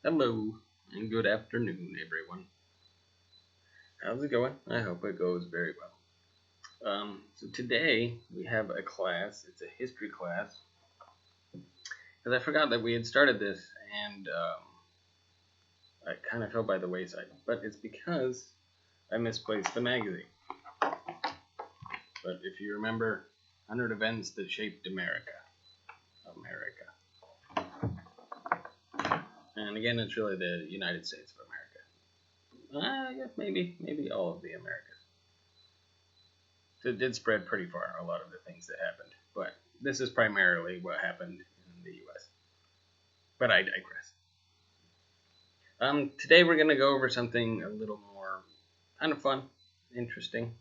Hello, and good afternoon, everyone. How's it going? I hope it goes very well. So today we have a class. It's a history class. Because I forgot that we had started this, and I kind of fell by the wayside. But it's because I misplaced the magazine. But if you remember, 100 events that shaped America. And again, it's really the United States of America. Yeah, maybe all of the Americas. So it did spread pretty far, a lot of the things that happened. But this is primarily what happened in the US. But I digress. Today we're going to go over something a little more kind of fun, interesting.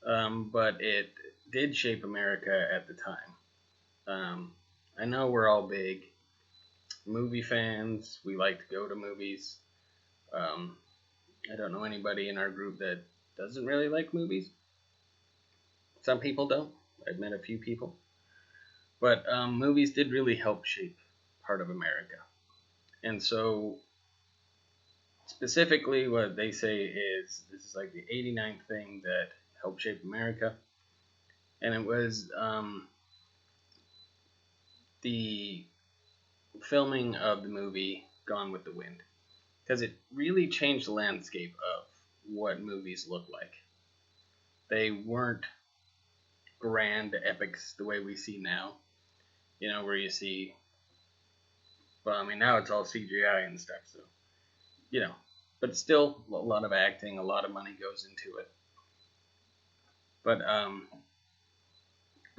But it did shape America at the time. I know we're all big movie fans. We like to go to movies. I don't know anybody in our group that doesn't really like movies. Some people don't. I've met a few people. But movies did really help shape part of America. And so, specifically, what they say is this is like the 89th thing that helped shape America. And it was the filming of the movie Gone with the Wind. Because it really changed the landscape of what movies look like. They weren't grand epics the way we see now. You know, where you see, well, I mean, now it's all CGI and stuff, so, you know, but still a lot of acting, a lot of money goes into it. But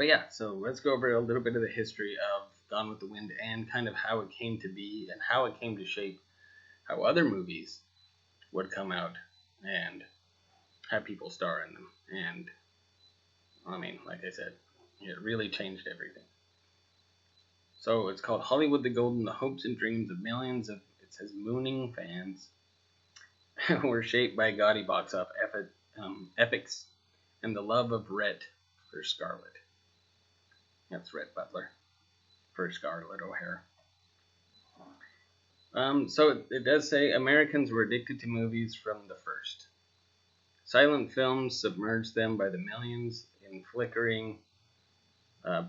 yeah, so let's go over a little bit of the history of Gone with the Wind and kind of how it came to be and how it came to shape how other movies would come out and have people star in them. And I mean, like I said, it really changed everything. So it's called Hollywood the Golden, the hopes and dreams of millions of, it says, mooning fans were shaped by gaudy box office epics and the love of Rhett for Scarlett. That's Rhett Butler for Scarlett O'Hara. So it does say Americans were addicted to movies from the first. Silent films submerged them by the millions in flickering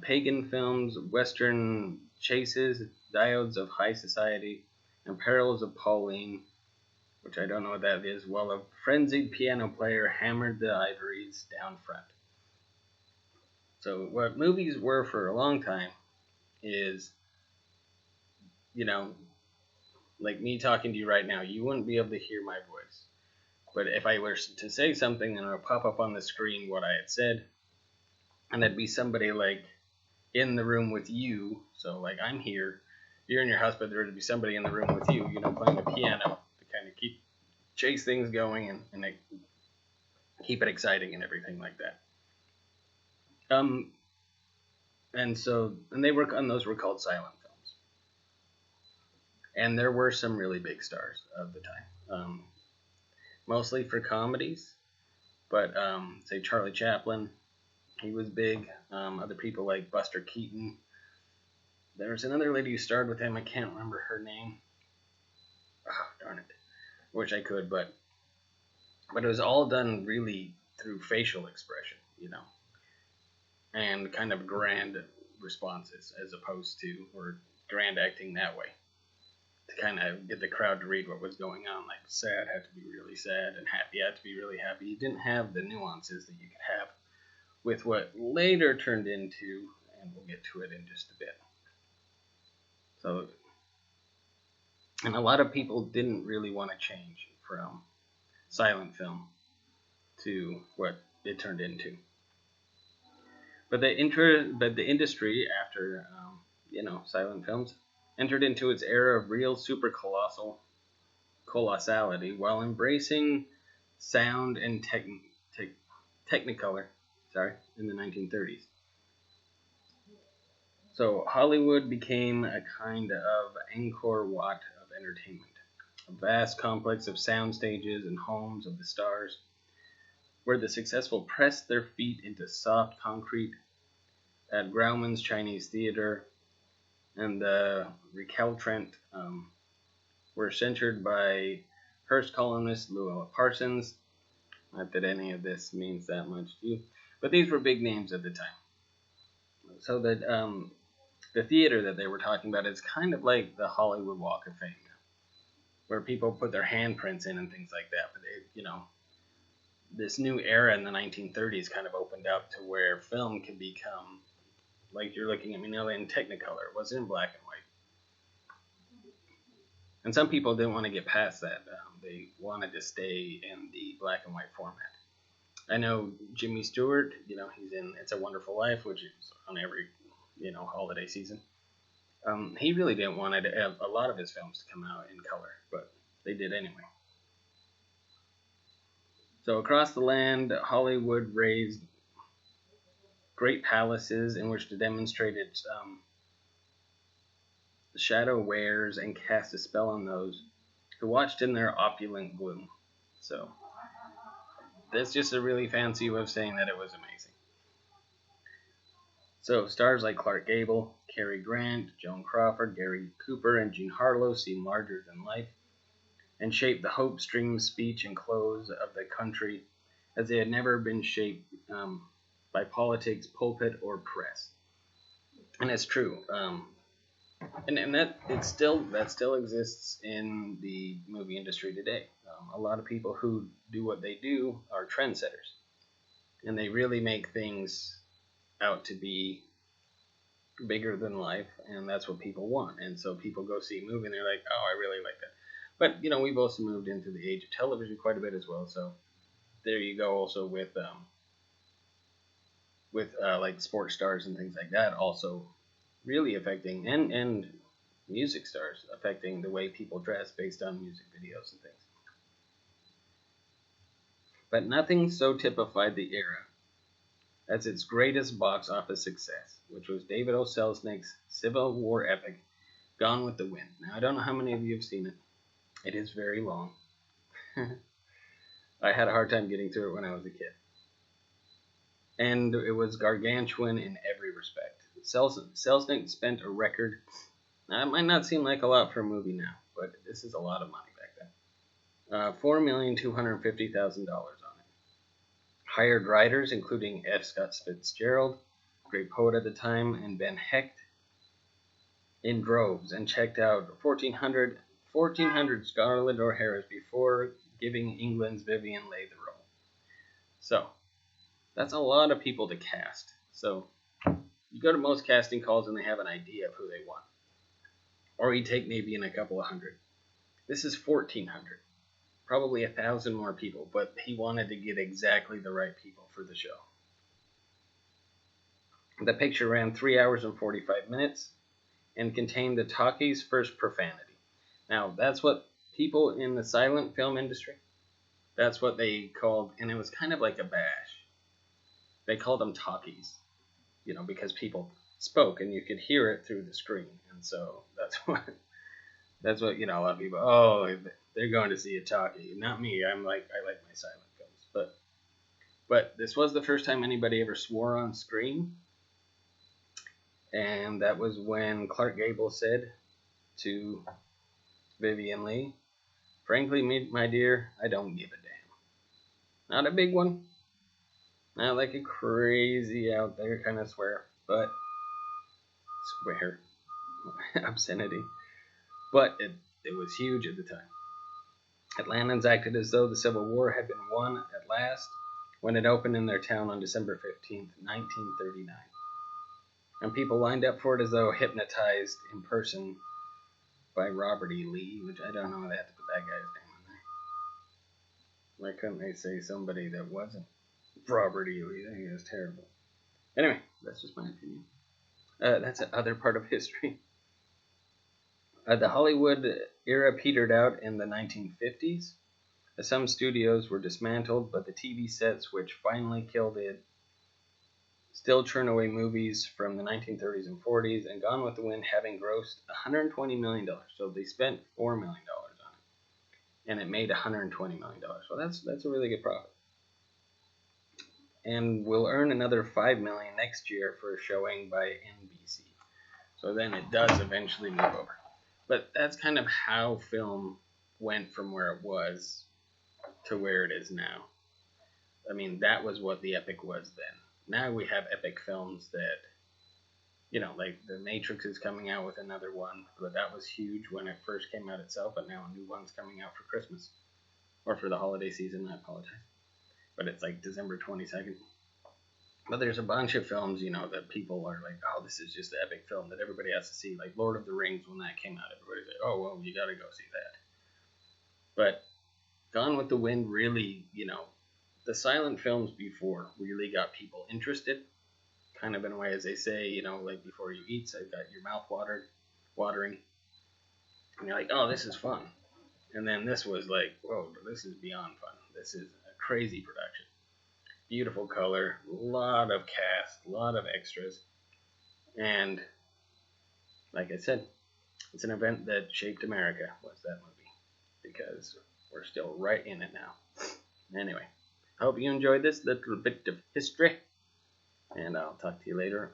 pagan films, western chases, diodes of high society, and perils of Pauline, which I don't know what that is, while a frenzied piano player hammered the ivories down front. So what movies were for a long time is, you know, like me talking to you right now, you wouldn't be able to hear my voice. But if I were to say something, then it would pop up on the screen what I had said, and that'd be somebody like in the room with you. So like I'm here, you're in your house, but there would be somebody in the room with you, you know, playing the piano to kind of chase things going and keep it exciting and everything like that. And those were called silent films, and there were some really big stars of the time, mostly for comedies, but say Charlie Chaplin, he was big. Other people like Buster Keaton. There's another lady who starred with him. I can't remember her name. Oh, darn it. Wish I could, but it was all done really through facial expression, you know, and kind of grand responses as opposed to or grand acting that way to kind of get the crowd to read what was going on. Like sad had to be really sad and happy had to be really happy. You didn't have the nuances that you could have with what later turned into, and we'll get to it in just a bit. So, and a lot of people didn't really want to change from silent film to what it turned into. But the industry after silent films entered into its era of real super colossality while embracing sound and technicolor. In the 1930s. So Hollywood became a kind of Angkor Wat of entertainment, a vast complex of sound stages and homes of the stars, where the successful pressed their feet into soft concrete at Grauman's Chinese Theater and the recalcitrant were censured by Hearst columnist Llewellyn Parsons. Not that any of this means that much to you, but these were big names at the time. So that the theater that they were talking about is kind of like the Hollywood Walk of Fame, where people put their handprints in and things like that. But this new era in the 1930s kind of opened up to where film could become, like you're looking at me now, in Technicolor. It wasn't in black and white. And some people didn't want to get past that. They wanted to stay in the black and white format. I know Jimmy Stewart, he's in It's a Wonderful Life, which is on every, holiday season. He really didn't want a lot of his films to come out in color, but they did anyway. So across the land, Hollywood raised great palaces in which to demonstrate its shadow wares and cast a spell on those who watched in their opulent gloom. So that's just a really fancy way of saying that it was amazing. So stars like Clark Gable, Cary Grant, Joan Crawford, Gary Cooper, and Jean Harlow seem larger than life and shaped the hopes, dreams, speech, and clothes of the country as they had never been shaped by politics, pulpit, or press. And it's true. And that still exists in the movie industry today. A lot of people who do what they do are trendsetters, and they really make things out to be bigger than life, and that's what people want. And so people go see a movie and they're like, oh, I really like that. But we've also moved into the age of television quite a bit as well. So there you go. Also with like sports stars and things like that, also really affecting and music stars affecting the way people dress based on music videos and things. But nothing so typified the era as its greatest box office success, which was David O. Selznick's Civil War epic, Gone with the Wind. Now, I don't know how many of you have seen it. It is very long. I had a hard time getting through it when I was a kid. And it was gargantuan in every respect. Selznick spent a record, now it might not seem like a lot for a movie now, but this is a lot of money back then. $4,250,000 on it. Hired writers, including F. Scott Fitzgerald, great poet at the time, and Ben Hecht, in droves, and checked out 1,400 Scarlett O'Haras before giving England's Vivien Leigh the role. So, that's a lot of people to cast. So, you go to most casting calls and they have an idea of who they want. Or you take maybe in a couple of hundred. This is 1,400. Probably 1,000 more people, but he wanted to get exactly the right people for the show. The picture ran 3 hours and 45 minutes and contained the talkie's first profanity. Now, that's what people in the silent film industry, that's what they called, and it was kind of like a bash. They called them talkies, because people spoke and you could hear it through the screen. And so that's what a lot of people, oh, they're going to see a talkie. Not me. I like my silent films. But this was the first time anybody ever swore on screen. And that was when Clark Gable said to Vivien Leigh, frankly, my dear, I don't give a damn. Not a big one. Not like a crazy out there kind of swear, but obscenity. But it was huge at the time. Atlantans acted as though the Civil War had been won at last when it opened in their town on December 15th, 1939. And people lined up for it as though hypnotized in person by Robert E. Lee, which I don't know, they had to put that guy's name in there. Why couldn't they say somebody that wasn't Robert E. Lee? I think that's terrible. Anyway, that's just my opinion. That's another part of history. The Hollywood era petered out in the 1950s. Some studios were dismantled, but the TV sets which finally killed it still churn away movies from the 1930s and 40s, and Gone with the Wind having grossed $120 million. So they spent $4 million on it, and it made $120 million. So that's a really good profit. And we'll earn another $5 million next year for a showing by NBC. So then it does eventually move over. But that's kind of how film went from where it was to where it is now. I mean, that was what the epic was then. Now we have epic films that, like The Matrix is coming out with another one, but that was huge when it first came out itself, but now a new one's coming out for Christmas. Or for the holiday season, I apologize. But it's like December 22nd. But there's a bunch of films, that people are like, oh, this is just the epic film that everybody has to see. Like Lord of the Rings, when that came out, everybody's like, oh, well, you gotta go see that. But Gone with the Wind really, the silent films before really got people interested, kind of in a way, as they say, like before you eat, so you've got your mouth watering, and you're like, oh, this is fun. And then this was like, whoa, this is beyond fun. This is a crazy production. Beautiful color, a lot of cast, a lot of extras, and like I said, it's an event that shaped America, was that movie, because we're still right in it now. Anyway, hope you enjoyed this little bit of history, and I'll talk to you later